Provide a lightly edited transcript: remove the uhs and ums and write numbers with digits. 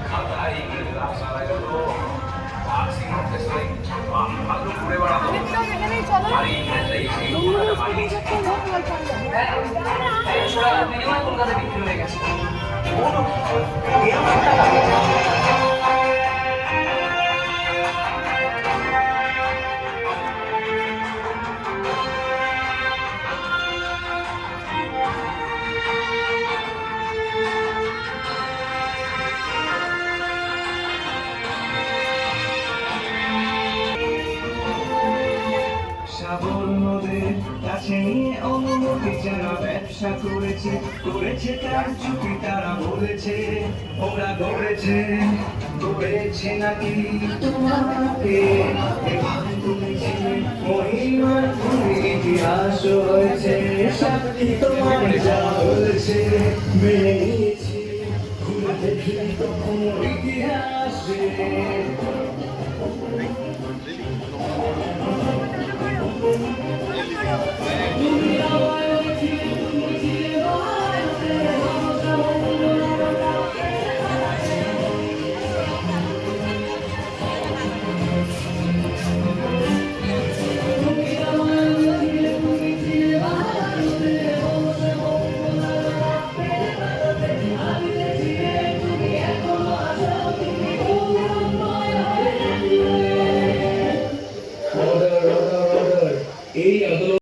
খাতায় ইংরেজির আসার আগে তো পার্সিং অফিসে ভালো ঘুরে বেড়াতো আর ইংরেজিটা কলকাতা বিক্রি হয়ে গেছে। সাবর্ণদের কাছে নিয়ে অনুমতি যারা ব্যবসা করেছে করেছে তার চুক্তি তারা বলেছে ওরা গড়েছে গড়েছে নাকি তোমাকে মহিমার ইতিহাস রয়েছে তোমার যা বলেছে মেনে নিয়েছি ঘুরে দেখি তখন ইতিহাসে